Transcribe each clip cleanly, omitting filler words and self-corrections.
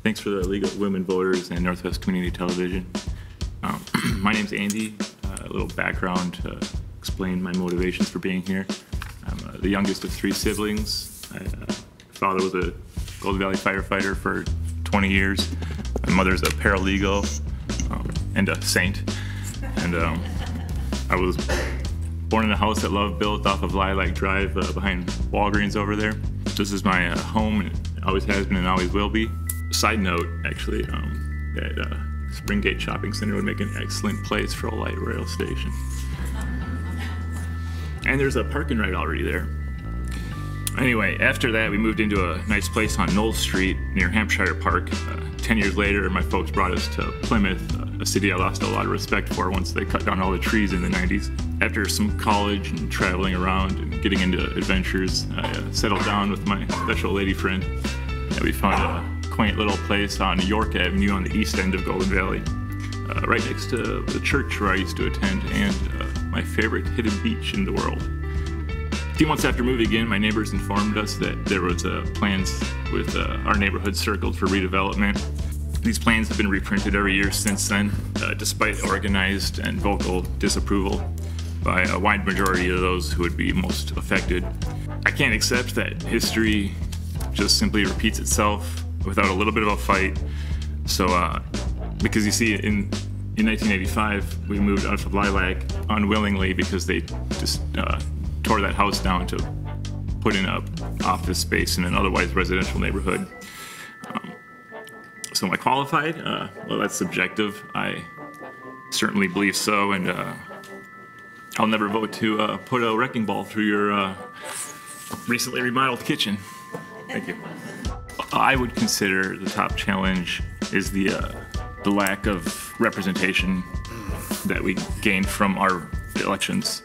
Thanks for the League of Women Voters and Northwest Community Television. My name's Andy. A little background to explain my motivations for being here. I'm the youngest of 3 siblings. My father was a Golden Valley firefighter for 20 years. My mother's a paralegal and a saint. And I was born in a house that Love built off of Lilac Drive behind Walgreens over there. This is my home, and it always has been and always will be. Side note, actually, that Springgate Shopping Center would make an excellent place for a light rail station. And there's a parking right already there. Anyway, after that, we moved into a nice place on Knoll Street near Hampshire Park. 10 years later, my folks brought us to Plymouth, a city I lost a lot of respect for once they cut down all the trees in the 90s. After some college and traveling around and getting into adventures, I settled down with my special lady friend. And we found a quaint little place on York Avenue on the east end of Golden Valley, right next to the church where I used to attend and my favorite hidden beach in the world. A few months after moving in, my neighbors informed us that there was plans with our neighborhood circled for redevelopment. These plans have been reprinted every year since then, despite organized and vocal disapproval by a wide majority of those who would be most affected. I can't accept that history just simply repeats itself without a little bit of a fight. So, because you see, in 1985, we moved out of Lilac unwillingly because they just tore that house down to put in a office space in an otherwise residential neighborhood. So am I qualified? Well, that's subjective. I certainly believe so, and I'll never vote to put a wrecking ball through your recently remodeled kitchen. Thank you. I would consider the top challenge is the lack of representation that we gained from our elections.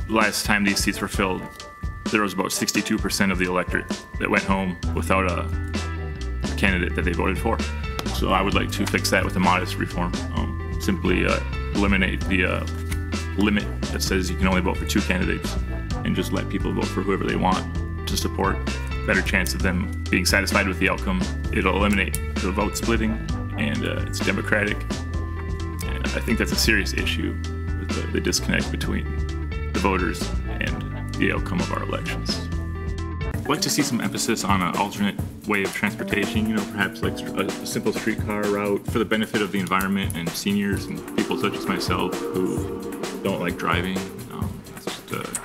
Last time these seats were filled, there was about 62% of the electorate that went home without a candidate that they voted for. So I would like to fix that with a modest reform. Simply eliminate the limit that says you can only vote for 2 candidates and just let people vote for whoever they want to support. Better chance of them being satisfied with the outcome. It'll eliminate the vote splitting, and it's democratic. And I think that's a serious issue with the disconnect between the voters and the outcome of our elections. I'd like to see some emphasis on an alternate way of transportation, perhaps like a simple streetcar route for the benefit of the environment and seniors and people such as myself who don't like driving. It's just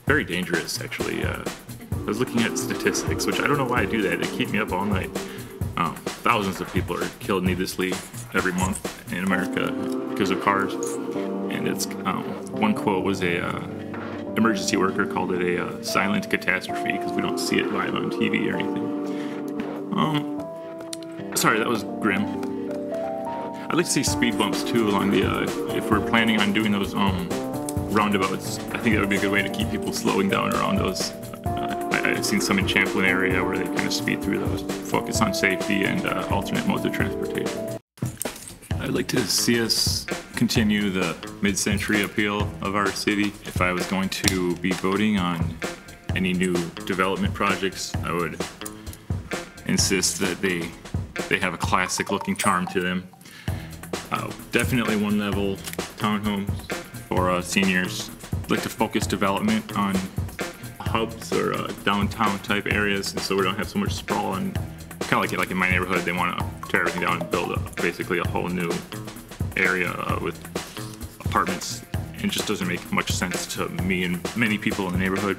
very dangerous, actually. I was looking at statistics, which I don't know why I do that. They keep me up all night. Thousands of people are killed needlessly every month in America because of cars. And it's one quote was emergency worker called it a silent catastrophe because we don't see it live on TV or anything. Sorry, that was grim. I'd like to see speed bumps too along the, if we're planning on doing those roundabouts, I think that would be a good way to keep people slowing down around those. I've seen some in Champlin area where they kind of speed through those, focus on safety and alternate modes of transportation. I'd like to see us continue the mid-century appeal of our city. If I was going to be voting on any new development projects, I would insist that they have a classic-looking charm to them. Definitely one-level townhomes for seniors. I'd like to focus development on hubs or downtown-type areas, and so we don't have so much sprawl. And kind of like in my neighborhood, they want to tear everything down and build basically a whole new area with apartments. It just doesn't make much sense to me and many people in the neighborhood.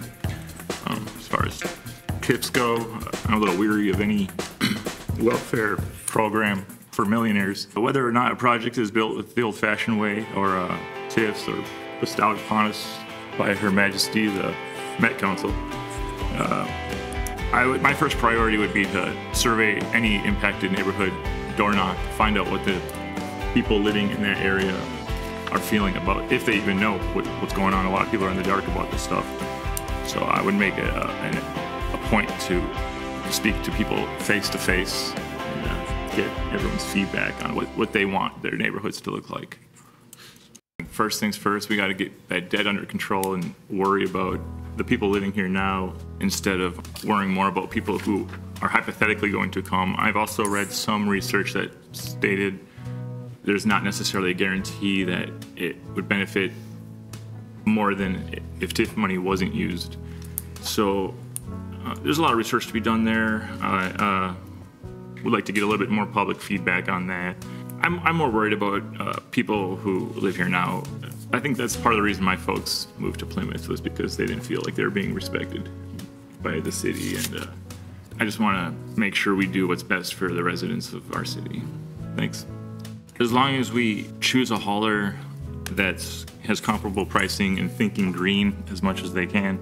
As far as tips go, I'm a little weary of any welfare program for millionaires. Whether or not a project is built with the old-fashioned way or tips or bestowed upon us by Her Majesty the Met Council, my first priority would be to survey any impacted neighborhood, door knock, find out what the people living in that area are feeling about, if they even know what's going on. A lot of people are in the dark about this stuff. So I would make a point to speak to people face to face and get everyone's feedback on what they want their neighborhoods to look like. First things first, we got to get that debt under control and worry about the people living here now instead of worrying more about people who are hypothetically going to come. I've also read some research that stated there's not necessarily a guarantee that it would benefit more than if TIF money wasn't used. So there's a lot of research to be done there. I would like to get a little bit more public feedback on that. I'm more worried about people who live here now. I think that's part of the reason my folks moved to Plymouth, was because they didn't feel like they were being respected by the city, and I just want to make sure we do what's best for the residents of our city. Thanks. As long as we choose a hauler that has comparable pricing and thinking green as much as they can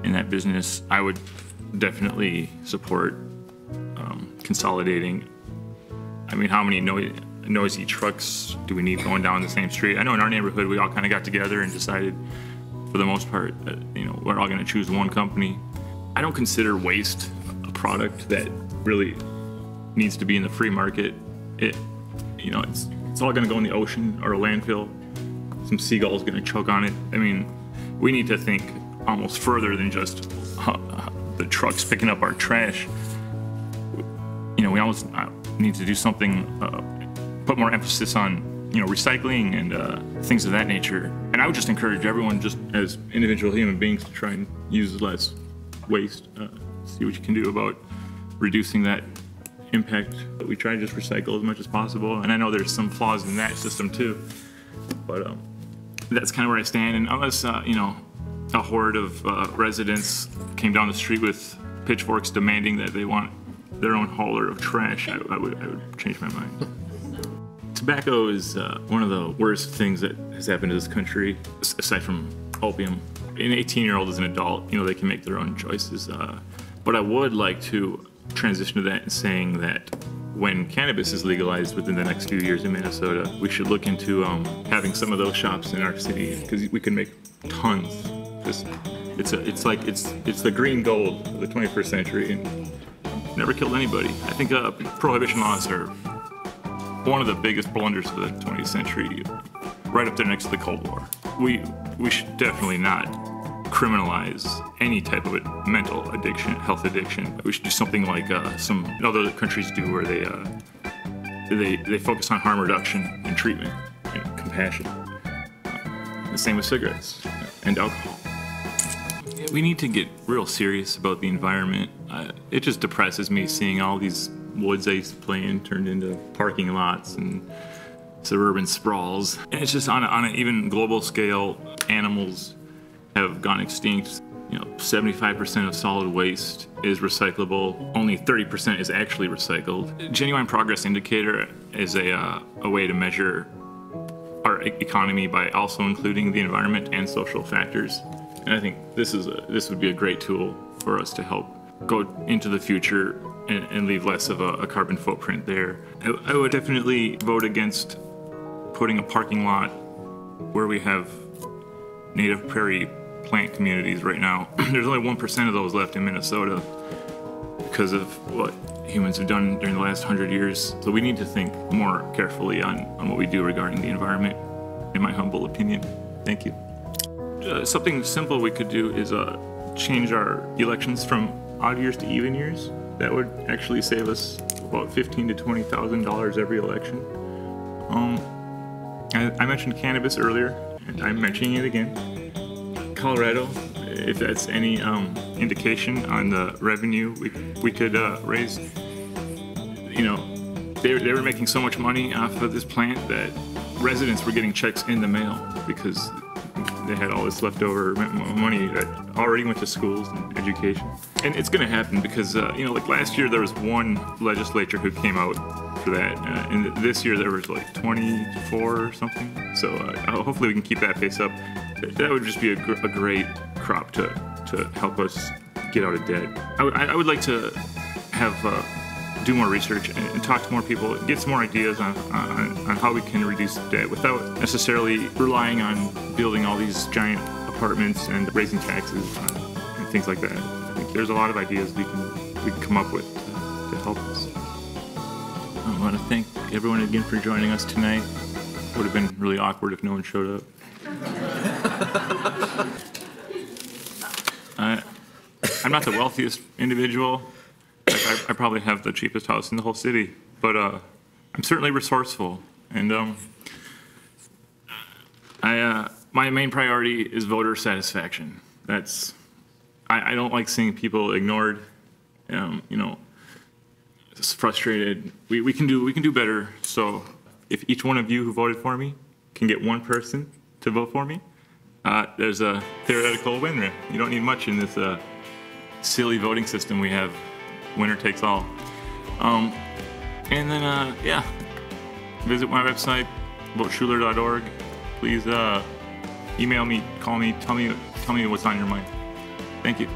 in that business, I would definitely support consolidating. I mean, how many noisy trucks do we need going down the same street? I know in our neighborhood we all kind of got together and decided, for the most part, that we're all going to choose one company. I don't consider waste a product that really needs to be in the free market. It's all going to go in the ocean or a landfill. Some seagull's going to choke on it. I mean, we need to think almost further than just the trucks picking up our trash. We almost need to do something, put more emphasis on recycling and things of that nature. And I would just encourage everyone, just as individual human beings, to try and use less waste. See what you can do about reducing that impact. We try to just recycle as much as possible. And I know there's some flaws in that system too, but that's kind of where I stand. And unless a horde of residents came down the street with pitchforks demanding that they want their own hauler of trash, I would change my mind. Tobacco is one of the worst things that has happened to this country, aside from opium. An 18-year-old is an adult, they can make their own choices. But I would like to transition to that and saying that when cannabis is legalized within the next few years in Minnesota, we should look into having some of those shops in our city, because we can make tons. It's the green gold of the 21st century, and never killed anybody. I think prohibition laws are one of the biggest blunders of the 20th century, right up there next to the Cold War. We should definitely not criminalize any type of mental addiction, health addiction. We should do something like some other countries do, where they focus on harm reduction and treatment and compassion. The same with cigarettes and alcohol. We need to get real serious about the environment. It just depresses me seeing all these woods I used to play in turned into parking lots and suburban sprawls. And it's just on an even global scale, animals have gone extinct. 75% of solid waste is recyclable. Only 30% is actually recycled. Genuine Progress Indicator is a way to measure our economy by also including the environment and social factors. And I think this would be a great tool for us to help go into the future and leave less of a carbon footprint there. I would definitely vote against putting a parking lot where we have native prairie plant communities right now. There's only 1% of those left in Minnesota because of what humans have done during the last 100 years. So we need to think more carefully on what we do regarding the environment, in my humble opinion. Thank you. Something simple we could do is change our elections from odd years to even years. That would actually save us about $15,000 to $20,000 every election. I mentioned cannabis earlier, and I'm mentioning it again. Colorado, if that's any indication on the revenue we could raise, they were making so much money off of this plant that residents were getting checks in the mail because they had all this leftover money that already went to schools and education. And it's going to happen because, like last year there was one legislature who came out for that, and this year there was like 24 or something. So hopefully we can keep that pace up. That would just be a great crop to help us get out of debt. I would like to do more research and talk to more people, get some more ideas on how we can reduce debt without necessarily relying on building all these giant apartments and raising taxes and things like that. I think there's a lot of ideas we can come up with to help us. I want to thank everyone again for joining us tonight. It would have been really awkward if no one showed up. I'm not the wealthiest individual. I probably have the cheapest house in the whole city, but I'm certainly resourceful, and my main priority is voter satisfaction. I don't like seeing people ignored, just frustrated. We can do better. So if each one of you who voted for me can get one person to vote for me, there's a theoretical winner. You don't need much in this silly voting system we have. Winner takes all. And then, yeah, visit my website, voteschuler.org. Please email me, call me, tell me what's on your mind. Thank you.